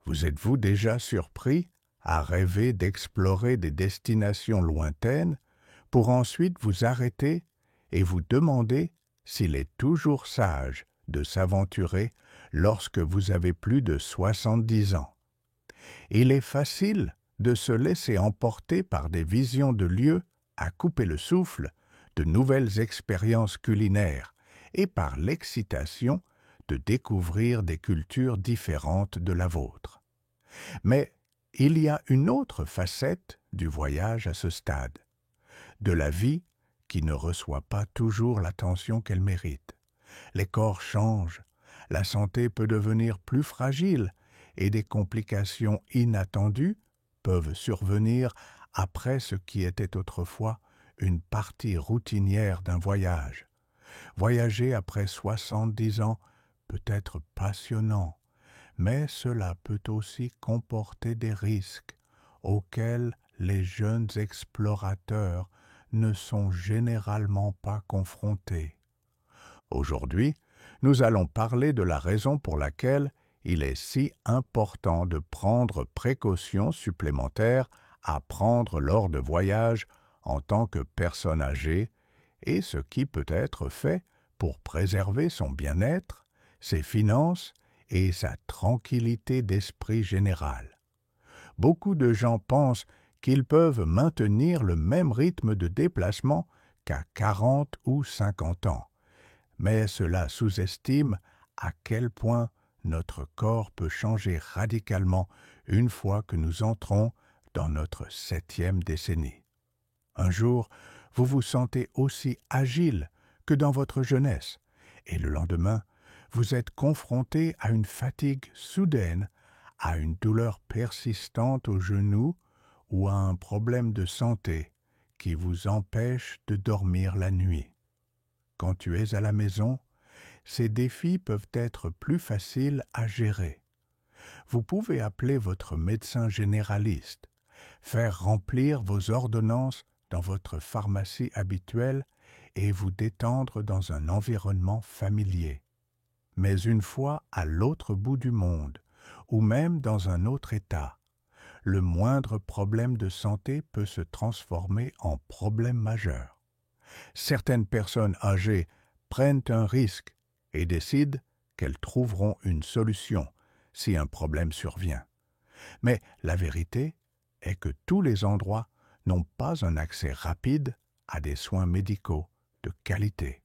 Vous êtes-vous déjà surpris à rêver d'explorer des destinations lointaines pour ensuite vous arrêter et vous demander s'il est toujours sage de s'aventurer lorsque vous avez plus de 70 ans? Il est facile de se laisser emporter par des visions de lieux à couper le souffle, de nouvelles expériences culinaires et par l'excitation de découvrir des cultures différentes de la vôtre. Mais il y a une autre facette du voyage à ce stade, de la vie qui ne reçoit pas toujours l'attention qu'elle mérite. Les corps changent, la santé peut devenir plus fragile et des complications inattendues peuvent survenir après ce qui était autrefois une partie routinière d'un voyage. Voyager après 70 ans peut être passionnant, mais cela peut aussi comporter des risques auxquels les jeunes explorateurs ne sont généralement pas confrontés. Aujourd'hui, nous allons parler de la raison pour laquelle il est si important de prendre précautions supplémentaires à prendre lors de voyages en tant que personne âgée et ce qui peut être fait pour préserver son bien-être, ses finances et sa tranquillité d'esprit générale. Beaucoup de gens pensent qu'ils peuvent maintenir le même rythme de déplacement qu'à 40 ou 50 ans, mais cela sous-estime à quel point notre corps peut changer radicalement une fois que nous entrons dans notre 7e décennie. Un jour, vous vous sentez aussi agile que dans votre jeunesse, et le lendemain, vous êtes confronté à une fatigue soudaine, à une douleur persistante au genou ou à un problème de santé qui vous empêche de dormir la nuit. Quand tu es à la maison, ces défis peuvent être plus faciles à gérer. Vous pouvez appeler votre médecin généraliste, faire remplir vos ordonnances dans votre pharmacie habituelle et vous détendre dans un environnement familier. Mais une fois à l'autre bout du monde, ou même dans un autre État, le moindre problème de santé peut se transformer en problème majeur. Certaines personnes âgées prennent un risque et décident qu'elles trouveront une solution si un problème survient. Mais la vérité est que tous les endroits n'ont pas un accès rapide à des soins médicaux de qualité.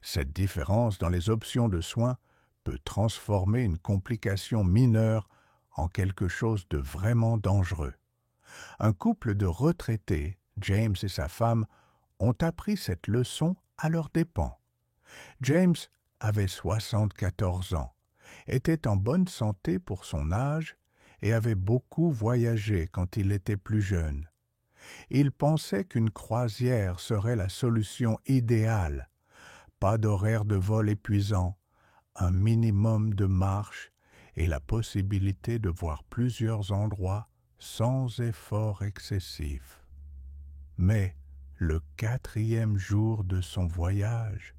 Cette différence dans les options de soins peut transformer une complication mineure en quelque chose de vraiment dangereux. Un couple de retraités, James et sa femme, ont appris cette leçon à leurs dépens. James avait 74 ans, était en bonne santé pour son âge et avait beaucoup voyagé quand il était plus jeune. Il pensait qu'une croisière serait la solution idéale. Pas d'horaire de vol épuisant, un minimum de marche et la possibilité de voir plusieurs endroits sans effort excessif. Mais le 4e jour de son voyage,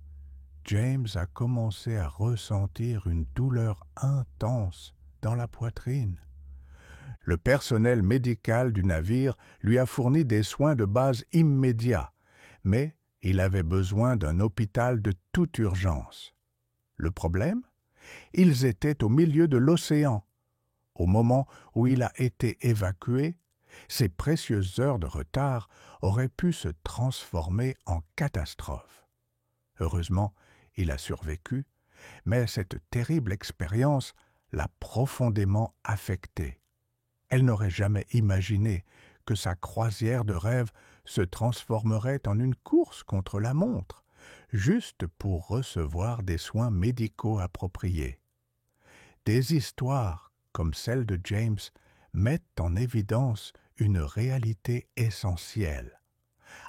James a commencé à ressentir une douleur intense dans la poitrine. Le personnel médical du navire lui a fourni des soins de base immédiats, mais il avait besoin d'un hôpital de toute urgence. Le problème? Ils étaient au milieu de l'océan. Au moment où il a été évacué, ces précieuses heures de retard auraient pu se transformer en catastrophe. Heureusement, il a survécu, mais cette terrible expérience l'a profondément affecté. Elle n'aurait jamais imaginé que sa croisière de rêve se transformerait en une course contre la montre, juste pour recevoir des soins médicaux appropriés. Des histoires comme celle de James mettent en évidence une réalité essentielle.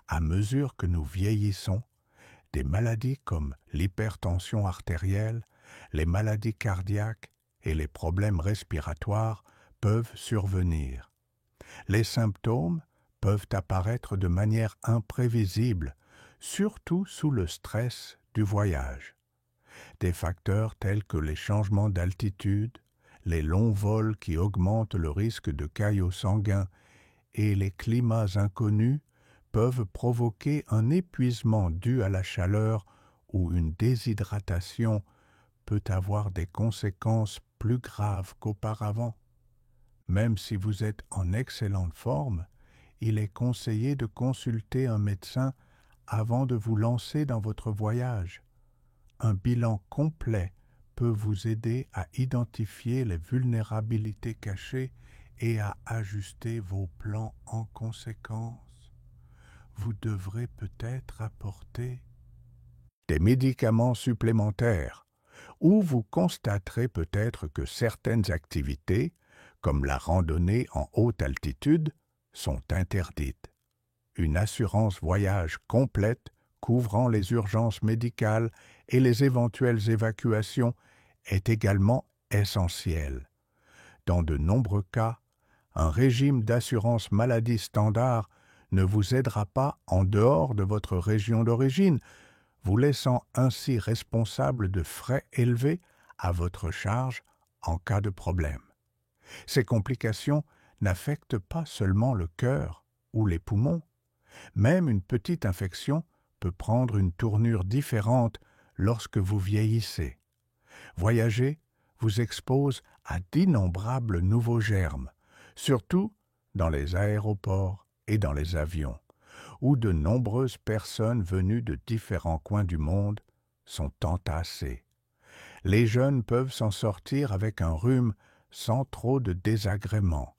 À mesure que nous vieillissons, des maladies comme l'hypertension artérielle, les maladies cardiaques et les problèmes respiratoires peuvent survenir. Les symptômes peuvent apparaître de manière imprévisible, surtout sous le stress du voyage. Des facteurs tels que les changements d'altitude, les longs vols qui augmentent le risque de caillots sanguins et les climats inconnus peuvent provoquer un épuisement dû à la chaleur ou une déshydratation peut avoir des conséquences plus graves qu'auparavant. Même si vous êtes en excellente forme, il est conseillé de consulter un médecin avant de vous lancer dans votre voyage. Un bilan complet peut vous aider à identifier les vulnérabilités cachées et à ajuster vos plans en conséquence. Vous devrez peut-être apporter des médicaments supplémentaires, ou vous constaterez peut-être que certaines activités, comme la randonnée en haute altitude, sont interdites. Une assurance voyage complète couvrant les urgences médicales et les éventuelles évacuations est également essentielle. Dans de nombreux cas, un régime d'assurance maladie standard ne vous aidera pas en dehors de votre région d'origine, vous laissant ainsi responsable de frais élevés à votre charge en cas de problème. Ces complications n'affectent pas seulement le cœur ou les poumons. Même une petite infection peut prendre une tournure différente lorsque vous vieillissez. Voyager vous expose à d'innombrables nouveaux germes, surtout dans les aéroports et dans les avions, où de nombreuses personnes venues de différents coins du monde sont entassées. Les jeunes peuvent s'en sortir avec un rhume sans trop de désagréments,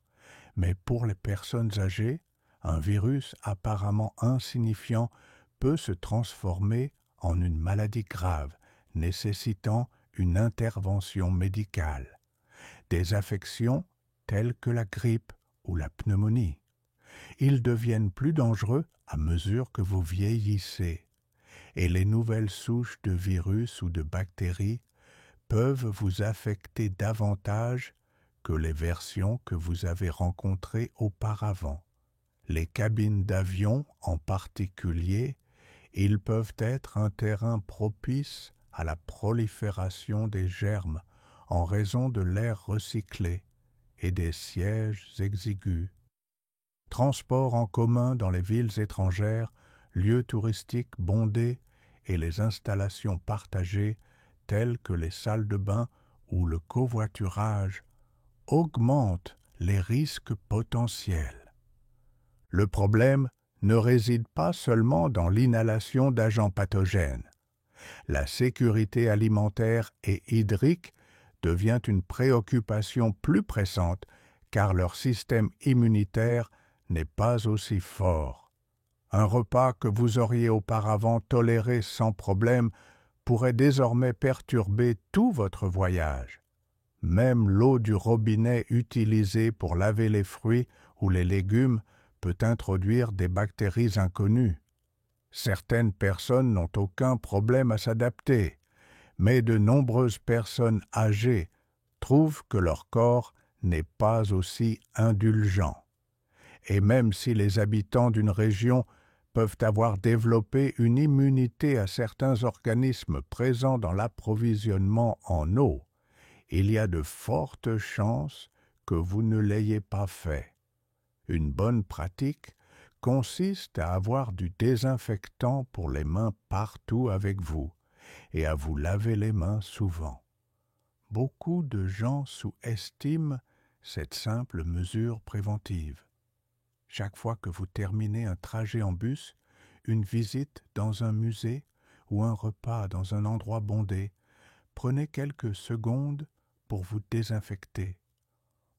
mais pour les personnes âgées, un virus apparemment insignifiant peut se transformer en une maladie grave, nécessitant une intervention médicale. Des affections telles que la grippe ou la pneumonie. Ils deviennent plus dangereux à mesure que vous vieillissez, et les nouvelles souches de virus ou de bactéries peuvent vous affecter davantage que les versions que vous avez rencontrées auparavant. Les cabines d'avion en particulier, ils peuvent être un terrain propice à la prolifération des germes en raison de l'air recyclé et des sièges exigus. Transports en commun dans les villes étrangères, lieux touristiques bondés et les installations partagées telles que les salles de bain ou le covoiturage augmentent les risques potentiels. Le problème ne réside pas seulement dans l'inhalation d'agents pathogènes. La sécurité alimentaire et hydrique devient une préoccupation plus pressante car leur système immunitaire n'est pas aussi fort. Un repas que vous auriez auparavant toléré sans problème pourrait désormais perturber tout votre voyage. Même l'eau du robinet utilisée pour laver les fruits ou les légumes peut introduire des bactéries inconnues. Certaines personnes n'ont aucun problème à s'adapter, mais de nombreuses personnes âgées trouvent que leur corps n'est pas aussi indulgent. Et même si les habitants d'une région peuvent avoir développé une immunité à certains organismes présents dans l'approvisionnement en eau, il y a de fortes chances que vous ne l'ayez pas fait. Une bonne pratique consiste à avoir du désinfectant pour les mains partout avec vous et à vous laver les mains souvent. Beaucoup de gens sous-estiment cette simple mesure préventive. Chaque fois que vous terminez un trajet en bus, une visite dans un musée ou un repas dans un endroit bondé, prenez quelques secondes pour vous désinfecter.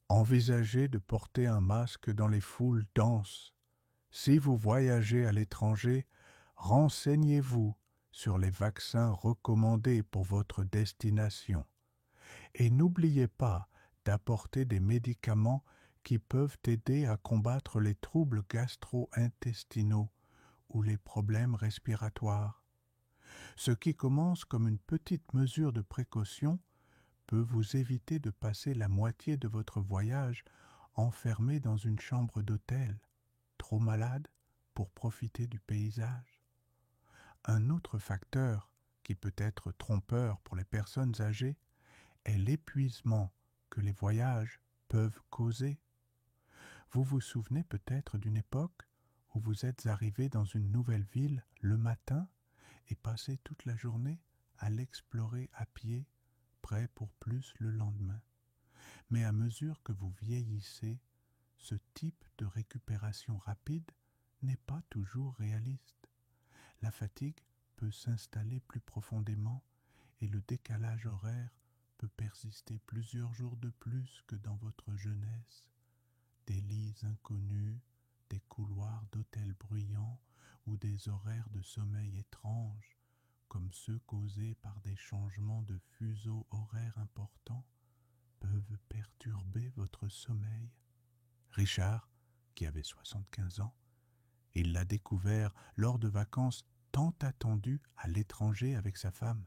Envisagez de porter un masque dans les foules denses. Si vous voyagez à l'étranger, renseignez-vous sur les vaccins recommandés pour votre destination. Et n'oubliez pas d'apporter des médicaments qui peuvent aider à combattre les troubles gastro-intestinaux ou les problèmes respiratoires. Ce qui commence comme une petite mesure de précaution peut vous éviter de passer la moitié de votre voyage enfermé dans une chambre d'hôtel, trop malade pour profiter du paysage. Un autre facteur qui peut être trompeur pour les personnes âgées est l'épuisement que les voyages peuvent causer. Vous vous souvenez peut-être d'une époque où vous êtes arrivé dans une nouvelle ville le matin et passé toute la journée à l'explorer à pied, prêt pour plus le lendemain. Mais à mesure que vous vieillissez, ce type de récupération rapide n'est pas toujours réaliste. La fatigue peut s'installer plus profondément et le décalage horaire peut persister plusieurs jours de plus que dans votre jeunesse. Des lits inconnus, des couloirs d'hôtels bruyants ou des horaires de sommeil étranges, comme ceux causés par des changements de fuseaux horaires importants, peuvent perturber votre sommeil. Richard, qui avait 75 ans, il l'a découvert lors de vacances tant attendues à l'étranger avec sa femme.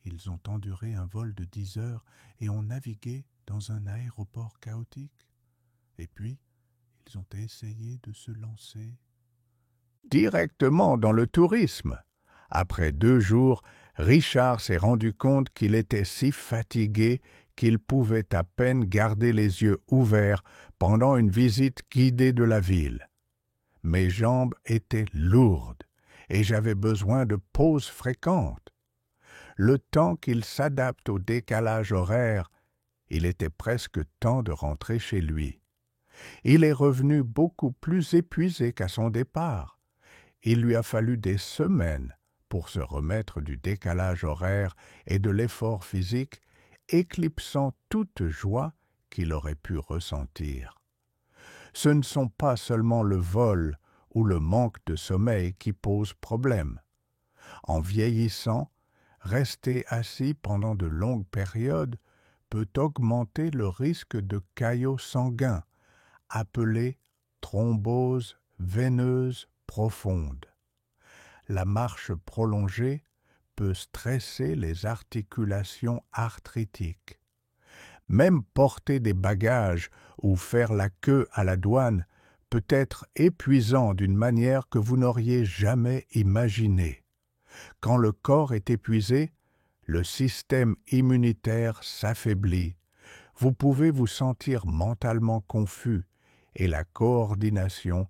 Ils ont enduré un vol de 10 heures et ont navigué dans un aéroport chaotique. Et puis, ils ont essayé de se lancer directement dans le tourisme. Après 2 jours, Richard s'est rendu compte qu'il était si fatigué qu'il pouvait à peine garder les yeux ouverts pendant une visite guidée de la ville. Mes jambes étaient lourdes et j'avais besoin de pauses fréquentes. Le temps qu'il s'adapte au décalage horaire, il était presque temps de rentrer chez lui. Il est revenu beaucoup plus épuisé qu'à son départ. Il lui a fallu des semaines pour se remettre du décalage horaire et de l'effort physique, éclipsant toute joie qu'il aurait pu ressentir. Ce ne sont pas seulement le vol ou le manque de sommeil qui posent problème. En vieillissant, rester assis pendant de longues périodes peut augmenter le risque de caillots sanguins, appelée thrombose veineuse profonde. La marche prolongée peut stresser les articulations arthritiques. Même porter des bagages ou faire la queue à la douane peut être épuisant d'une manière que vous n'auriez jamais imaginée. Quand le corps est épuisé, le système immunitaire s'affaiblit. Vous pouvez vous sentir mentalement confus et la coordination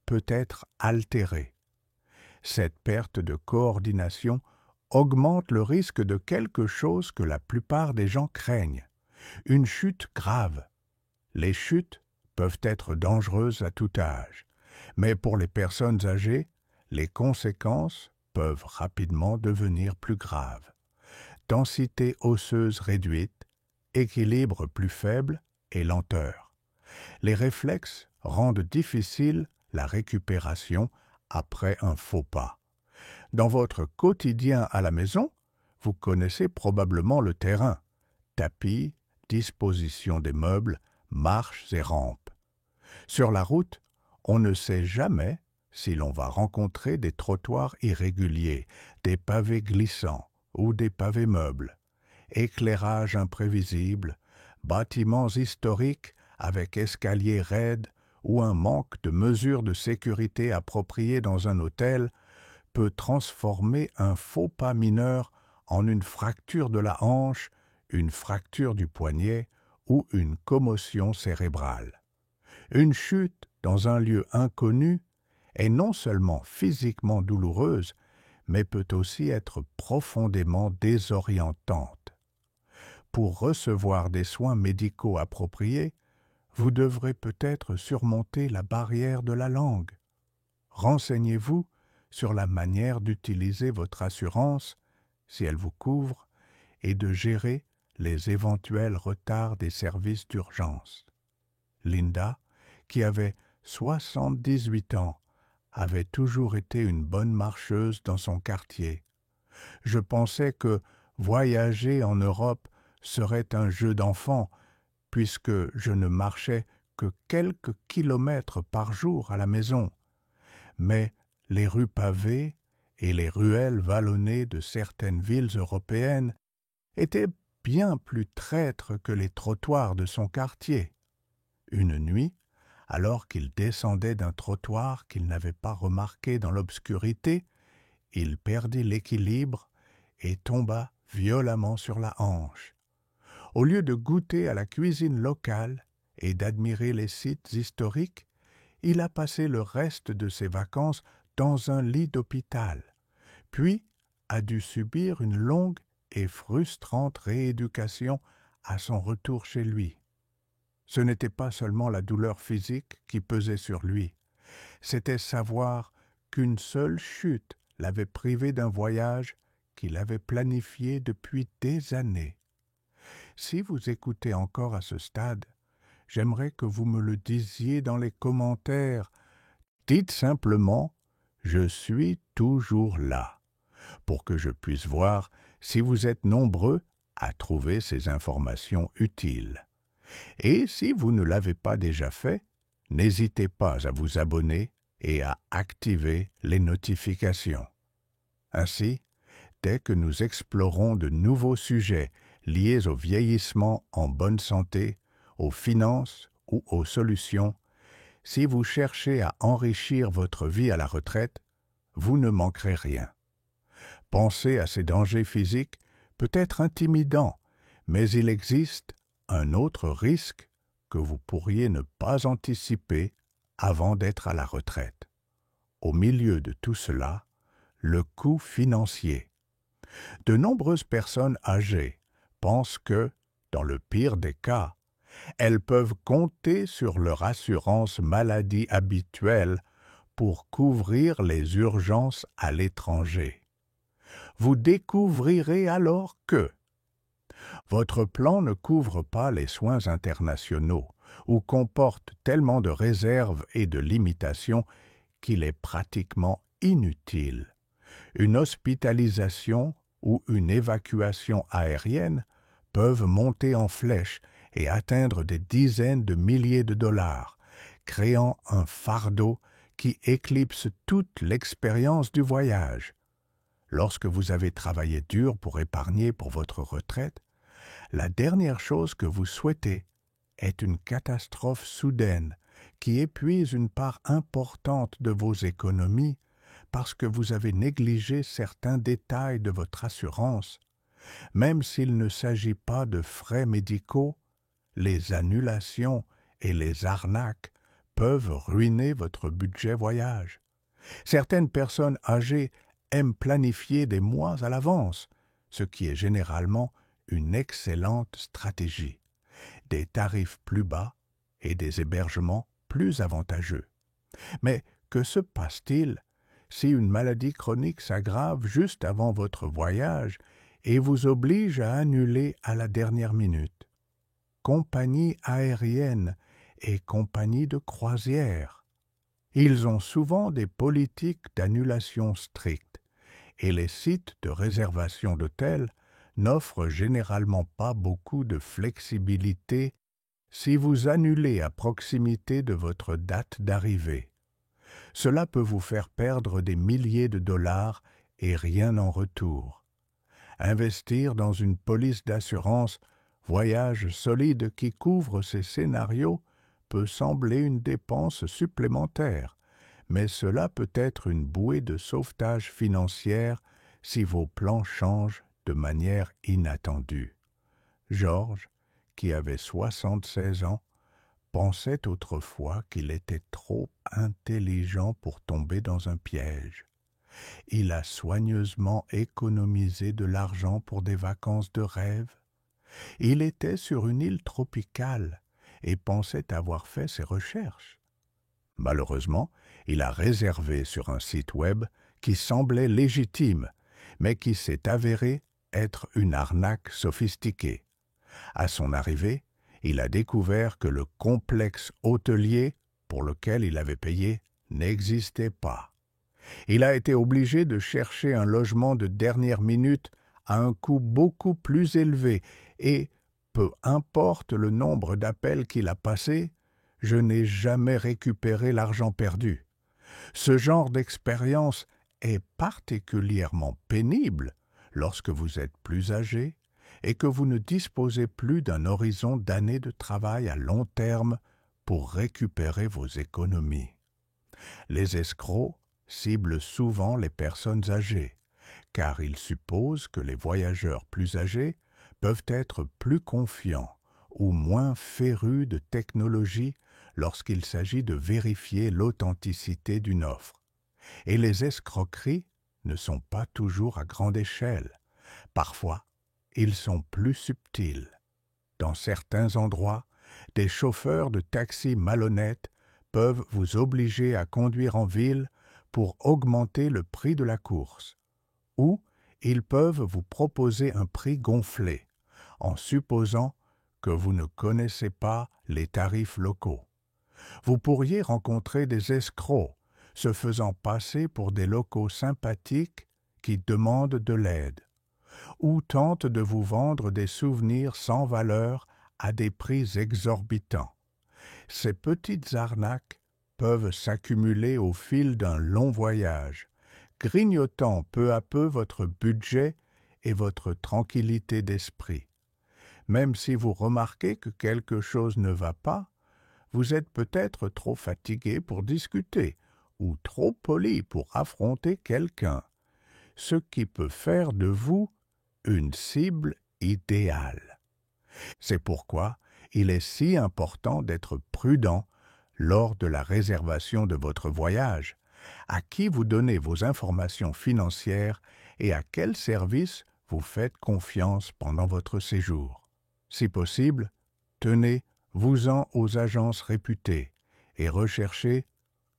peut être altérée. Cette perte de coordination augmente le risque de quelque chose que la plupart des gens craignent, une chute grave. Les chutes peuvent être dangereuses à tout âge, mais pour les personnes âgées, les conséquences peuvent rapidement devenir plus graves. Densité osseuse réduite, équilibre plus faible et lenteur. Les réflexes rendent difficile la récupération après un faux pas. Dans votre quotidien à la maison, vous connaissez probablement le terrain, tapis, disposition des meubles, marches et rampes. Sur la route, on ne sait jamais si l'on va rencontrer des trottoirs irréguliers, des pavés glissants ou des pavés meubles, éclairage imprévisible, bâtiments historiques avec escaliers raides ou un manque de mesures de sécurité appropriées dans un hôtel peut transformer un faux pas mineur en une fracture de la hanche, une fracture du poignet ou une commotion cérébrale. Une chute dans un lieu inconnu est non seulement physiquement douloureuse, mais peut aussi être profondément désorientante. Pour recevoir des soins médicaux appropriés, vous devrez peut-être surmonter la barrière de la langue. Renseignez-vous sur la manière d'utiliser votre assurance, si elle vous couvre, et de gérer les éventuels retards des services d'urgence. Linda, qui avait 78 ans, avait toujours été une bonne marcheuse dans son quartier. Je pensais que voyager en Europe serait un jeu d'enfant, puisque je ne marchais que quelques kilomètres par jour à la maison. Mais les rues pavées et les ruelles vallonnées de certaines villes européennes étaient bien plus traîtres que les trottoirs de son quartier. Une nuit, alors qu'il descendait d'un trottoir qu'il n'avait pas remarqué dans l'obscurité, il perdit l'équilibre et tomba violemment sur la hanche. Au lieu de goûter à la cuisine locale et d'admirer les sites historiques, il a passé le reste de ses vacances dans un lit d'hôpital, puis a dû subir une longue et frustrante rééducation à son retour chez lui. Ce n'était pas seulement la douleur physique qui pesait sur lui, c'était savoir qu'une seule chute l'avait privé d'un voyage qu'il avait planifié depuis des années. Si vous écoutez encore à ce stade, j'aimerais que vous me le disiez dans les commentaires. Dites simplement « Je suis toujours là » pour que je puisse voir si vous êtes nombreux à trouver ces informations utiles. Et si vous ne l'avez pas déjà fait, n'hésitez pas à vous abonner et à activer les notifications. Ainsi, dès que nous explorons de nouveaux sujets liés au vieillissement en bonne santé, aux finances ou aux solutions, si vous cherchez à enrichir votre vie à la retraite, vous ne manquerez rien. Penser à ces dangers physiques peut être intimidant, mais il existe un autre risque que vous pourriez ne pas anticiper avant d'être à la retraite. Au milieu de tout cela, le coût financier. De nombreuses personnes âgées pensent que, dans le pire des cas, elles peuvent compter sur leur assurance maladie habituelle pour couvrir les urgences à l'étranger. Vous découvrirez alors que votre plan ne couvre pas les soins internationaux ou comporte tellement de réserves et de limitations qu'il est pratiquement inutile. Une hospitalisation ou une évacuation aérienne peuvent monter en flèche et atteindre des dizaines de milliers de dollars, créant un fardeau qui éclipse toute l'expérience du voyage. Lorsque vous avez travaillé dur pour épargner pour votre retraite, la dernière chose que vous souhaitez est une catastrophe soudaine qui épuise une part importante de vos économies parce que vous avez négligé certains détails de votre assurance. Même s'il ne s'agit pas de frais médicaux, les annulations et les arnaques peuvent ruiner votre budget voyage. Certaines personnes âgées aiment planifier des mois à l'avance, ce qui est généralement une excellente stratégie. Des tarifs plus bas et des hébergements plus avantageux. Mais que se passe-t-il si une maladie chronique s'aggrave juste avant votre voyage et vous oblige à annuler à la dernière minute? Compagnies aériennes et compagnies de croisière. Ils ont souvent des politiques d'annulation strictes et les sites de réservation d'hôtels n'offrent généralement pas beaucoup de flexibilité si vous annulez à proximité de votre date d'arrivée. Cela peut vous faire perdre des milliers de dollars et rien en retour. Investir dans une police d'assurance voyage solide qui couvre ces scénarios peut sembler une dépense supplémentaire, mais cela peut être une bouée de sauvetage financière si vos plans changent de manière inattendue. Georges, qui avait 76 ans, pensait autrefois qu'il était trop intelligent pour tomber dans un piège. Il a soigneusement économisé de l'argent pour des vacances de rêve. Il était sur une île tropicale et pensait avoir fait ses recherches. Malheureusement, il a réservé sur un site web qui semblait légitime, mais qui s'est avéré être une arnaque sophistiquée. À son arrivée, il a découvert que le complexe hôtelier pour lequel il avait payé n'existait pas. Il a été obligé de chercher un logement de dernière minute à un coût beaucoup plus élevé et, peu importe le nombre d'appels qu'il a passés, je n'ai jamais récupéré l'argent perdu. Ce genre d'expérience est particulièrement pénible lorsque vous êtes plus âgé et que vous ne disposez plus d'un horizon d'années de travail à long terme pour récupérer vos économies. Les escrocs ciblent souvent les personnes âgées, car ils supposent que les voyageurs plus âgés peuvent être plus confiants ou moins férus de technologie lorsqu'il s'agit de vérifier l'authenticité d'une offre. Et les escroqueries ne sont pas toujours à grande échelle. Parfois, ils sont plus subtils. Dans certains endroits, des chauffeurs de taxi malhonnêtes peuvent vous obliger à conduire en ville pour augmenter le prix de la course. Ou ils peuvent vous proposer un prix gonflé, en supposant que vous ne connaissez pas les tarifs locaux. Vous pourriez rencontrer des escrocs se faisant passer pour des locaux sympathiques qui demandent de l'aide, ou tentent de vous vendre des souvenirs sans valeur à des prix exorbitants. Ces petites arnaques peuvent s'accumuler au fil d'un long voyage, grignotant peu à peu votre budget et votre tranquillité d'esprit. Même si vous remarquez que quelque chose ne va pas, vous êtes peut-être trop fatigué pour discuter ou trop poli pour affronter quelqu'un, ce qui peut faire de vous une cible idéale. C'est pourquoi il est si important d'être prudent lors de la réservation de votre voyage, à qui vous donnez vos informations financières et à quel service vous faites confiance pendant votre séjour. Si possible, tenez-vous-en aux agences réputées et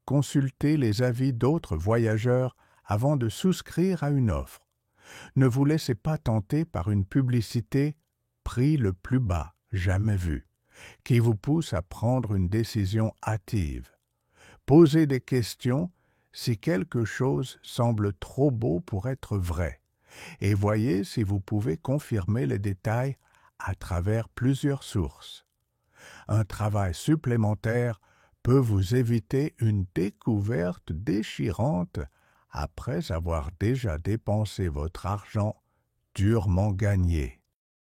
consultez les avis d'autres voyageurs avant de souscrire à une offre. Ne vous laissez pas tenter par une publicité prix le plus bas jamais vu, qui vous pousse à prendre une décision hâtive. Posez des questions si quelque chose semble trop beau pour être vrai, et voyez si vous pouvez confirmer les détails à travers plusieurs sources. Un travail supplémentaire peut vous éviter une découverte déchirante après avoir déjà dépensé votre argent durement gagné.